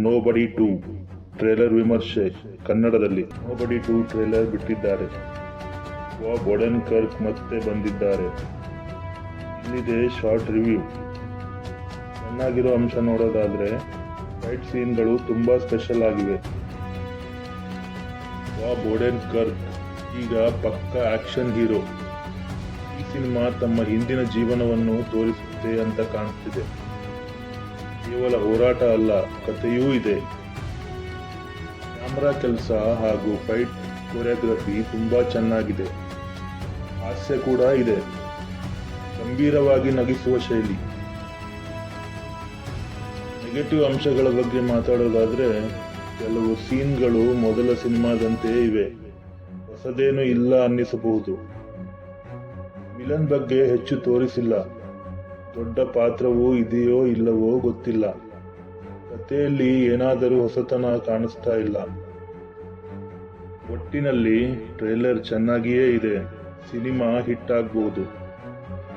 Nobody 2 trailer ವಿಮರ್ಶೆ ಕನ್ನಡದಲ್ಲಿ. Nobody 2 trailer ಬಿಟ್ಟಿದ್ದಾರೆ. ಬಾಬ್ ಓಡೆನ್ಕರ್ಕ್ ಮತ್ತೆ ಬಂದಿದ್ದಾರೆ. ಇಲ್ಲಿದೆ ಶಾರ್ಟ್ ರಿವ್ಯೂ. ಚೆನ್ನಾಗಿರೋ ಅಂಶ ನೋಡೋದಾದ್ರೆ ಫೈಟ್ ಸೀನ್ಗಳು ತುಂಬಾ ಸ್ಪೆಷಲ್ ಆಗಿವೆ. ಬಾಬ್ ಓಡೆನ್ಕರ್ಕ್ ಈಗ ಪಕ್ಕಾ ಆಕ್ಷನ್ ಹೀರೋ. ಈ ಸಿನಿಮಾ ತಮ್ಮ ಹಿಂದಿನ ಜೀವನವನ್ನು ತೋರಿಸುತ್ತೆ ಅಂತ ಕಾಣಿಸ್ತಿದೆ. ಕೇವಲ ಹೋರಾಟ ಅಲ್ಲ, ಕಥೆಯೂ ಇದೆ. ಕ್ಯಾಮ್ರಾ ಕೆಲಸ ಹಾಗೂ ಫೈಟ್ ಕೊರಿಯೋಗ್ರಫಿ ತುಂಬಾ ಚೆನ್ನಾಗಿದೆ. ಹಾಸ್ಯ ಕೂಡ ಇದೆ. ಗಂಭೀರವಾಗಿ ನಗಿಸುವ ಶೈಲಿ. ನೆಗೆಟಿವ್ ಅಂಶಗಳ ಬಗ್ಗೆ ಮಾತಾಡೋದಾದ್ರೆ ಕೆಲವು ಸೀನ್ಗಳು ಮೊದಲ ಸಿನಿಮಾದಂತೆಯೇ ಇವೆ. ಹೊಸದೇನೂ ಇಲ್ಲ ಅನ್ನಿಸಬಹುದು. ವಿಲನ್ ಬಗ್ಗೆ ಹೆಚ್ಚು ತೋರಿಸಿಲ್ಲ. ದೊಡ್ಡ ಪಾತ್ರವೂ ಇದೆಯೋ ಇಲ್ಲವೋ ಗೊತ್ತಿಲ್ಲ. ಕಥೆಯಲ್ಲಿ ಏನಾದರೂ ಹೊಸತನ ಕಾಣಿಸ್ತಾ ಇಲ್ಲ. ಒಟ್ಟಿನಲ್ಲಿ ಟ್ರೇಲರ್ ಚೆನ್ನಾಗಿಯೇ ಇದೆ. ಸಿನಿಮಾ ಹಿಟ್ ಆಗ್ಬಹುದು.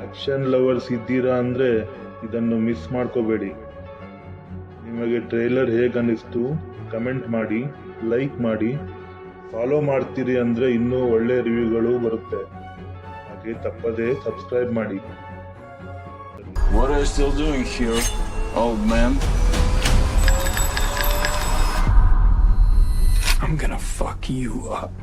ಆಕ್ಷನ್ ಲವರ್ಸ್ ಇದ್ದೀರಾ ಅಂದ್ರೆ ಇದನ್ನು ಮಿಸ್ ಮಾಡ್ಕೋಬೇಡಿ. ನಿಮಗೆ ಟ್ರೇಲರ್ ಹೇಗನ್ನಿಸ್ತು ಕಮೆಂಟ್ ಮಾಡಿ, ಲೈಕ್ ಮಾಡಿ, ಫಾಲೋ ಮಾಡ್ತೀರಿ ಅಂದ್ರೆ ಇನ್ನೂ ಒಳ್ಳೆ ರಿವ್ಯೂಗಳು ಬರುತ್ತೆ. ಹಾಗೆ ತಪ್ಪದೇ ಸಬ್ಸ್ಕ್ರೈಬ್ ಮಾಡಿ. What are you still doing here, old man? I'm gonna fuck you up.